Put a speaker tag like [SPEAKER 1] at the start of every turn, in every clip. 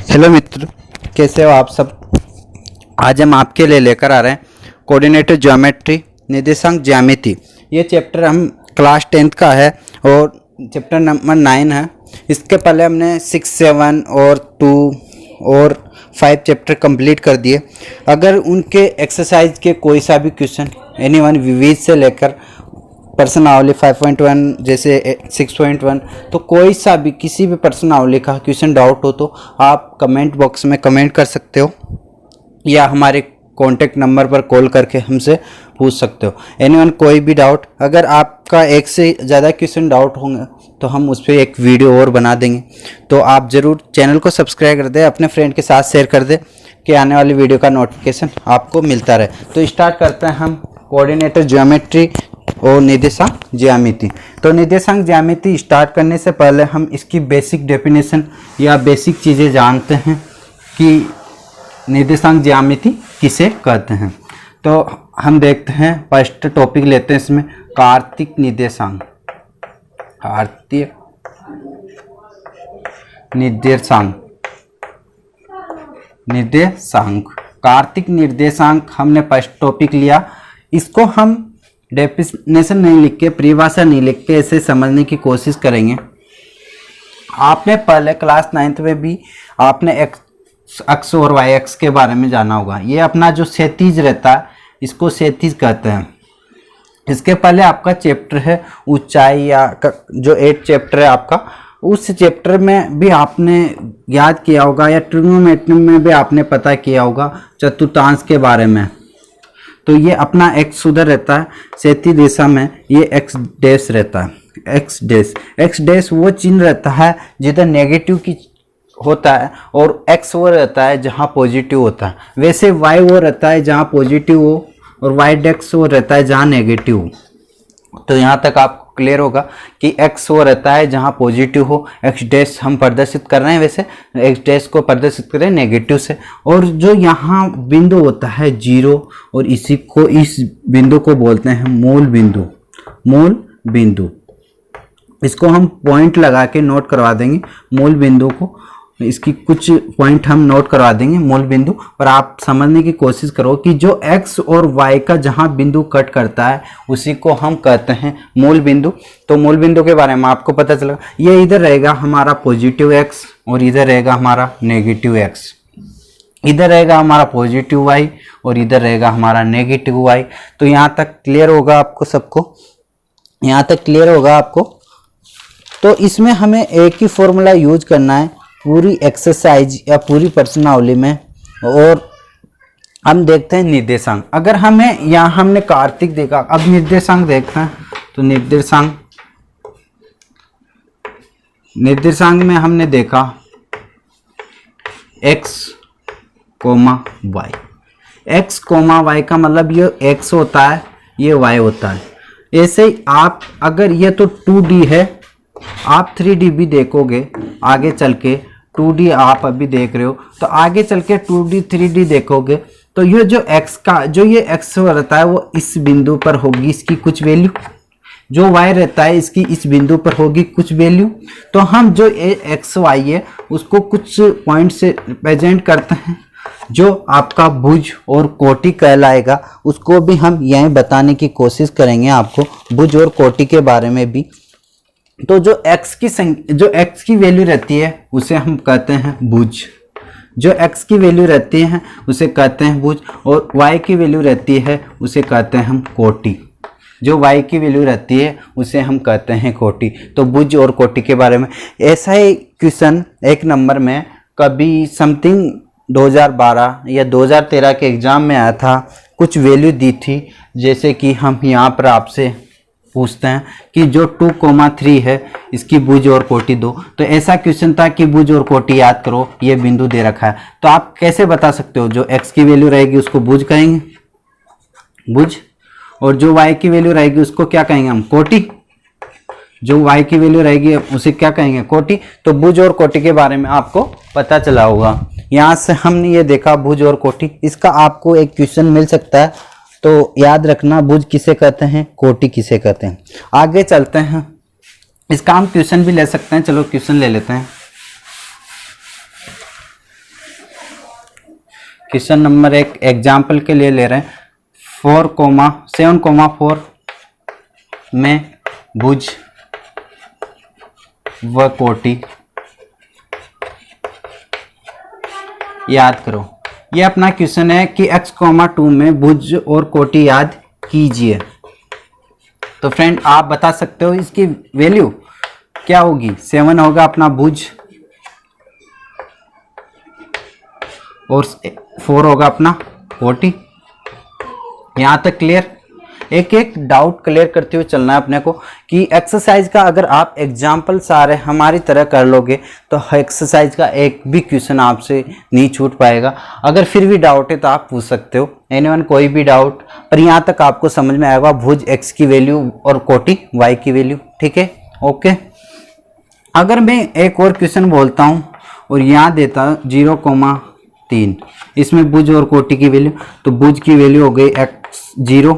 [SPEAKER 1] Hello मित्र, कैसे हो आप सब। आज हम आपके लिए लेकर आ रहे हैं कोऑर्डिनेटर ज्योमेट्री निर्देशांक ज्यामिति। ये चैप्टर हम क्लास 10th का है और चैप्टर नंबर 9 है। इसके पहले हमने 6, 7 और 2 और 5 चैप्टर कंप्लीट कर दिए। अगर उनके एक्सरसाइज के कोई सा भी क्वेश्चन एनीवन विविध से लेकर प्रश्नावली 5.1 जैसे 6.1 तो कोई सा भी किसी भी प्रश्नावली का क्वेश्चन डाउट हो तो आप कमेंट बॉक्स में कमेंट कर सकते हो या हमारे कॉन्टैक्ट नंबर पर कॉल करके हमसे पूछ सकते हो। एनीवन कोई भी डाउट, अगर आपका एक से ज़्यादा क्वेश्चन डाउट होंगे तो हम उस पर एक वीडियो और बना देंगे। तो आप ज़रूर चैनल को सब्सक्राइब कर दें, अपने फ्रेंड के साथ शेयर कर दें कि आने वाली वीडियो का नोटिफिकेशन आपको मिलता रहे। तो स्टार्ट करते हैं हम कोऑर्डिनेटर ज्योमेट्री और निर्देशांक ज्यामिति। तो निर्देशांक ज्यामिति स्टार्ट करने से पहले हम इसकी बेसिक डेफिनेशन या बेसिक चीज़ें जानते हैं कि निर्देशांक ज्यामिति किसे कहते हैं। तो हम देखते हैं, फर्स्ट टॉपिक लेते हैं इसमें कार्तीय निर्देशांक। कार्तीय निर्देशांक कार्तीय निर्देशांक हमने फर्स्ट टॉपिक लिया। इसको हम डेफिनेशन नहीं लिख के, परिभाषा नहीं लिख के ऐसे समझने की कोशिश करेंगे। आपने पहले क्लास 9th में भी आपने एक्स अक्ष और वाई अक्ष के बारे में जाना होगा। ये अपना जो क्षैतिज रहता है इसको क्षैतिज कहते हैं। इसके पहले आपका चैप्टर है ऊंचाई या जो 8 चैप्टर है आपका, उस चैप्टर में भी आपने याद किया होगा या ट्रिग्नोमेट्री में भी आपने पता किया होगा चतुर्थांश के बारे में। तो ये अपना एक्स उधर रहता है क्षैतिज दिशा में, ये एक्स डैश रहता है। एक्स डैश वो चिन्ह रहता है जिधर नेगेटिव की होता है और एक्स वो रहता है जहाँ पॉजिटिव होता है। वैसे वाई वो रहता है जहाँ पॉजिटिव हो और वाई डैश वो रहता है जहाँ नेगेटिव हो। तो यहाँ तक आपको क्लियर होगा कि एक्स वो रहता है जहाँ पॉजिटिव हो, एक्स डैश हम प्रदर्शित कर रहे हैं, वैसे एक्स डैश को प्रदर्शित करें नेगेटिव से। और जो यहाँ बिंदु होता है 0 और इस बिंदु को बोलते हैं मूल बिंदु। इसको हम पॉइंट लगा के नोट करवा देंगे मूल बिंदु को। इसकी कुछ पॉइंट हम नोट करवा देंगे मूल बिंदु, और आप समझने की कोशिश करो कि जो x और y का जहां बिंदु कट करता है उसी को हम कहते हैं मूल बिंदु। तो मूल बिंदु के बारे में आपको पता चला, ये इधर रहेगा हमारा पॉजिटिव x और इधर रहेगा हमारा नेगेटिव x। इधर रहेगा हमारा पॉजिटिव y और इधर रहेगा हमारा नेगेटिव y। तो यहाँ तक क्लियर होगा आपको सबको, यहाँ तक क्लियर होगा आपको। तो इसमें हमें एक ही फॉर्मूला यूज करना है पूरी एक्सरसाइज या पूरी प्रश्नावली में। और हम देखते हैं निर्देशांक। अगर हमें यहाँ हमने कार्तिक देखा, अब निर्देशांक देखते हैं। तो निर्देशांक में हमने देखा x, y। x, y का मतलब ये x होता है, ये y होता है। ऐसे ही आप अगर ये तो 2D है, आप 3D भी देखोगे आगे चल के। 2D आप अभी देख रहे हो, तो आगे चल के 2D 3D देखोगे तो ये जो x का जो ये x रहता है वो इस बिंदु पर होगी इसकी कुछ वैल्यू, जो y रहता है इसकी इस बिंदु पर होगी कुछ वैल्यू। तो हम जो x y है उसको कुछ पॉइंट से रिप्रेजेंट करते हैं। जो आपका भुज और कोटि कहलाएगा उसको भी हम यहीं बताने की कोशिश करेंगे आपको, भुज और कोटि के बारे में भी। तो जो x की वैल्यू रहती है उसे हम कहते हैं भुज। जो x की वैल्यू रहती है उसे कहते हैं भुज, और y की वैल्यू रहती है उसे कहते हैं हम कोटि। जो y की वैल्यू रहती है उसे हम कहते हैं कोटि। तो भुज और कोटि के बारे में ऐसा ही क्वेश्चन 1 नंबर में कभी समथिंग 2012 या 2013 के एग्जाम में आया था। कुछ वैल्यू दी थी, जैसे कि हम यहाँ पर आपसे पूछते हैं कि जो 2,3 है इसकी भुज और कोटि दो। तो ऐसा क्वेश्चन था कि भुज और कोटि याद करो, ये बिंदु दे रखा है। तो आप कैसे बता सकते हो, जो x की वैल्यू रहेगी उसको भुज कहेंगे, भुज, और जो y की वैल्यू रहेगी उसको क्या कहेंगे हम, कोटि। जो y की वैल्यू रहेगी उसे क्या कहेंगे, कोटि। तो भुज और कोटि के बारे में आपको पता चला होगा। यहाँ से हमने ये देखा भुज और कोटि। इसका आपको एक क्वेश्चन मिल सकता है, तो याद रखना भुज किसे कहते हैं, कोटि किसे कहते हैं। आगे चलते हैं, इसका हम क्वेश्चन भी ले सकते हैं। चलो क्वेश्चन ले लेते हैं। क्वेश्चन नंबर 1 एग्जाम्पल के लिए ले रहे हैं 7,4 में भुज व कोटि याद करो। ये अपना क्वेश्चन है कि x,2 में भुज और कोटि याद कीजिए। तो फ्रेंड आप बता सकते हो इसकी वैल्यू क्या होगी। 7 होगा अपना भुज और 4 होगा अपना कोटि। यहां तक क्लियर। एक एक डाउट क्लियर करते हुए चलना है अपने को कि एक्सरसाइज का अगर आप एग्जाम्पल सारे हमारी तरह कर लोगे तो एक्सरसाइज का एक भी क्वेश्चन आपसे नहीं छूट पाएगा। अगर फिर भी डाउट है तो आप पूछ सकते हो एनीवन कोई भी डाउट, पर यहाँ तक आपको समझ में आएगा भुज x की वैल्यू और कोटि y की वैल्यू। ठीक है, ओके। अगर मैं एक और क्वेश्चन बोलता हूँ और यहाँ देता 0,3, इसमें भुज और कोटि की वैल्यू, तो भुज की वैल्यू हो गई x0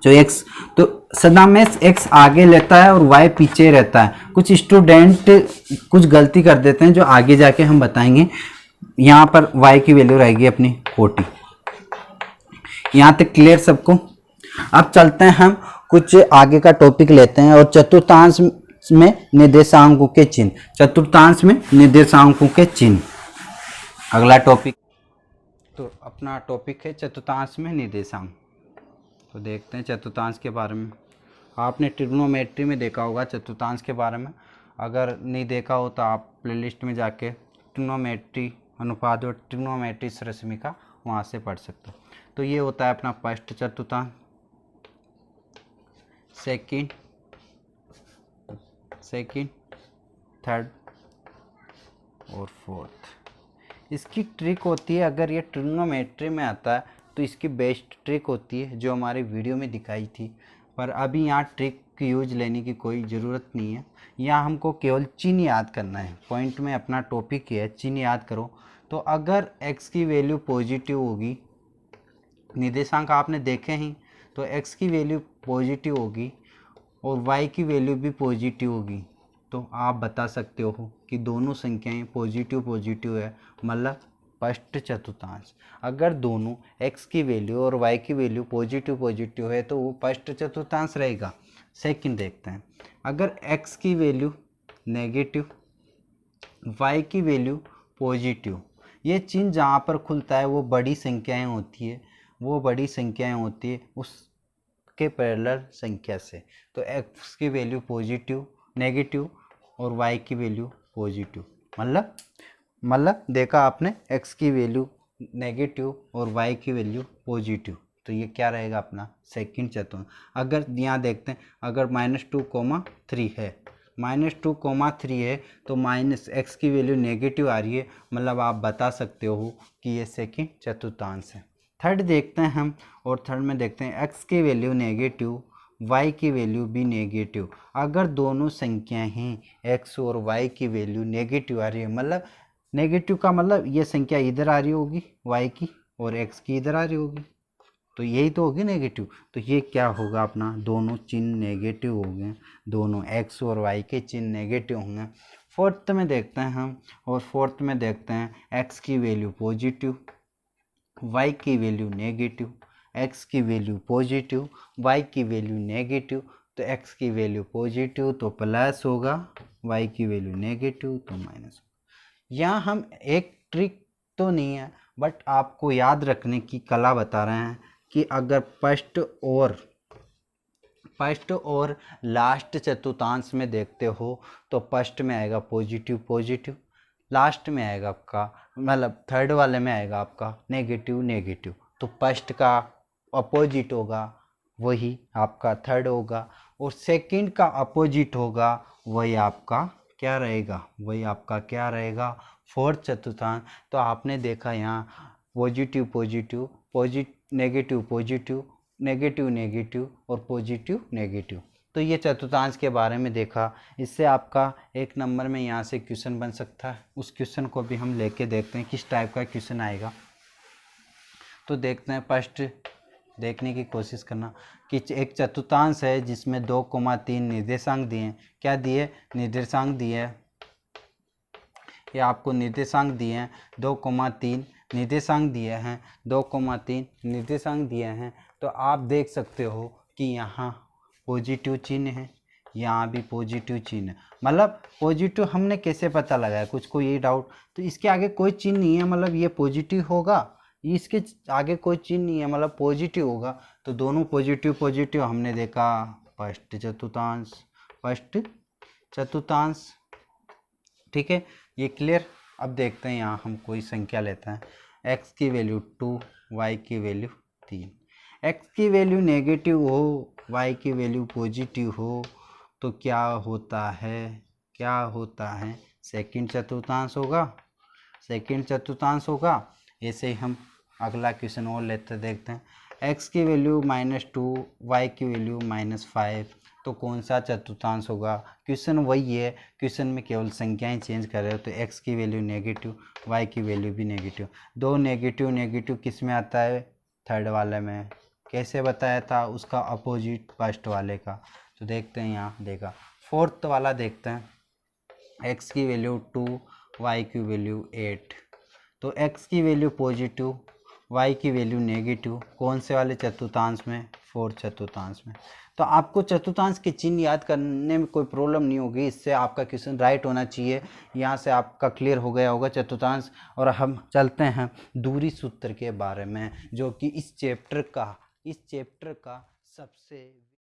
[SPEAKER 1] जो x, तो सदा में x आगे लेता है और y पीछे रहता है। कुछ स्टूडेंट कुछ गलती कर देते हैं जो आगे जाके हम बताएंगे। यहाँ पर y की वैल्यू रहेगी अपनी कोटि। यहाँ तक क्लियर सबको। अब चलते हैं हम कुछ आगे का टॉपिक लेते हैं और चतुर्थांश में निर्देशांकों के चिन्ह। चतुर्थांश में निर्देशांकों के चिन्ह अगला टॉपिक। तो अपना टॉपिक है चतुर्थांश में निर्देशांक। तो देखते हैं चतुर्थांश के बारे में। आपने ट्रिग्नोमेट्री में देखा होगा चतुर्थांश के बारे में। अगर नहीं देखा हो तो आप प्लेलिस्ट में जाके ट्रिग्नोमेट्री अनुपात और ट्रिग्नोमेट्री सरसमीका वहाँ से पढ़ सकते हो। तो ये होता है अपना फर्स्ट चतुर्थांश, सेकंड, थर्ड और फोर्थ। इसकी ट्रिक होती है, अगर ये ट्रिग्नोमेट्री में आता है तो इसकी बेस्ट ट्रिक होती है जो हमारी वीडियो में दिखाई थी, पर अभी यहाँ ट्रिक की यूज लेने की कोई ज़रूरत नहीं है। यहाँ हमको केवल चिन्ह याद करना है। पॉइंट में अपना टॉपिक है चिन्ह याद करो। तो अगर x की वैल्यू पॉजिटिव होगी, निर्देशांक आपने देखे ही, तो x की वैल्यू पॉजिटिव होगी और y की वैल्यू भी पॉजिटिव होगी, तो आप बता सकते हो कि दोनों संख्याएं पॉजिटिव है, मतलब फर्स्ट चतुर्थांश। अगर दोनों x की वैल्यू और y की वैल्यू पॉजिटिव है तो वो फर्स्ट चतुर्थांश रहेगा। सेकंड देखते हैं, अगर x की वैल्यू नेगेटिव, y की वैल्यू पॉजिटिव, ये चिन्ह जहाँ पर खुलता है वो बड़ी संख्याएं होती है, उसके पैरेलल संख्या से। तो x की वैल्यू पॉजिटिव, नेगेटिव और y की वैल्यू पॉजिटिव, मतलब देखा आपने x की वैल्यू नेगेटिव और y की वैल्यू पॉजिटिव, तो ये क्या रहेगा अपना सेकंड चतुर्थांश। अगर यहाँ देखते हैं, अगर -2,3 है तो माइनस x की वैल्यू नेगेटिव आ रही है, मतलब आप बता सकते हो कि ये सेकंड चतुर्थांश है। थर्ड देखते हैं हम, और थर्ड में देखते हैं x की वैल्यू नेगेटिव, y की वैल्यू भी नेगेटिव। अगर दोनों संख्याएं हैं x और y की वैल्यू नेगेटिव आ रही है, मतलब नेगेटिव का मतलब ये संख्या इधर आ रही होगी y की और x की इधर आ रही होगी, तो यही तो होगी नेगेटिव। तो ये क्या होगा अपना, दोनों चिन्ह नेगेटिव हो गए, दोनों x और y के चिन्ह नेगेटिव होंगे। फोर्थ में देखते हैं हम, और फोर्थ में देखते हैं x की वैल्यू पॉजिटिव, y की वैल्यू नेगेटिव, x की वैल्यू पॉजिटिव, y की वैल्यू नेगेटिव। तो x की वैल्यू पॉजिटिव तो प्लस होगा, y की वैल्यू नेगेटिव तो माइनस होगा। यहाँ हम एक ट्रिक तो नहीं है, बट आपको याद रखने की कला बता रहे हैं कि अगर फर्स्ट और लास्ट चतुर्थांश में देखते हो तो फर्स्ट में आएगा पॉजिटिव, लास्ट में आएगा आपका, मतलब थर्ड वाले में आएगा आपका नेगेटिव। तो फर्स्ट का अपोजिट होगा वही आपका थर्ड होगा, और सेकंड का अपोजिट होगा वही आपका क्या रहेगा, फोर्थ चतुर्थांश। तो आपने देखा यहाँ पॉजिटिव, नेगेटिव और पॉजिटिव। तो ये चतुर्थांश के बारे में देखा। इससे आपका एक नंबर में यहाँ से क्वेश्चन बन सकता है। उस क्वेश्चन को भी हम लेके देखते हैं किस टाइप का क्वेश्चन आएगा। तो देखते हैं, फर्स्ट देखने की कोशिश करना कि एक चतुर्थांश है जिसमें 2,3 निर्देशांक दिए हैं। क्या दिए? निर्देशांक दिए हैं। ये आपको निर्देशांक दिए हैं 2,3 निर्देशांक दिए हैं, 2,3 निर्देशांक दिए हैं, तो आप देख सकते हो कि यहाँ पॉजिटिव चिन्ह है, यहाँ भी पॉजिटिव चिन्ह है। मतलब पॉजिटिव हमने कैसे पता लगाया, कुछ को ये डाउट, तो इसके आगे कोई चिन्ह नहीं है, मतलब ये पॉजिटिव होगा, इसके आगे कोई चिन्ह नहीं है, मतलब पॉजिटिव होगा। तो दोनों पॉजिटिव पॉजिटिव हमने देखा, फर्स्ट चतुर्थांश, ठीक है, ये क्लियर। अब देखते हैं, यहाँ हम कोई संख्या लेते हैं, x की वैल्यू 2, y की वैल्यू 3। x की वैल्यू नेगेटिव हो, y की वैल्यू पॉजिटिव हो, तो क्या होता है, सेकंड चतुर्थांश होगा। ऐसे ही हम अगला क्वेश्चन और लेते देखते हैं, x की वैल्यू -2, y की वैल्यू -5, तो कौन सा चतुर्थांश होगा। क्वेश्चन वही है, क्वेश्चन में केवल संख्याएं चेंज कर रहे हो, तो x की वैल्यू नेगेटिव, y की वैल्यू भी नेगेटिव। दो नेगेटिव किस में आता है, थर्ड वाले में। कैसे बताया था, उसका अपोजिट फर्स्ट वाले का। तो देखते हैं, यहाँ देखा फोर्थ वाला देखते हैं, x की वैल्यू 2, y की वैल्यू 8, तो x की वैल्यू पॉजिटिव, y की वैल्यू नेगेटिव, कौन से वाले चतुर्थांश में, फोर्थ चतुर्थांश में। तो आपको चतुर्थांश के चिन्ह याद करने में कोई प्रॉब्लम नहीं होगी, इससे आपका क्वेश्चन राइट होना चाहिए। यहाँ से आपका क्लियर हो गया होगा चतुर्थांश। और हम चलते हैं दूरी सूत्र के बारे में, जो कि इस चैप्टर का सबसे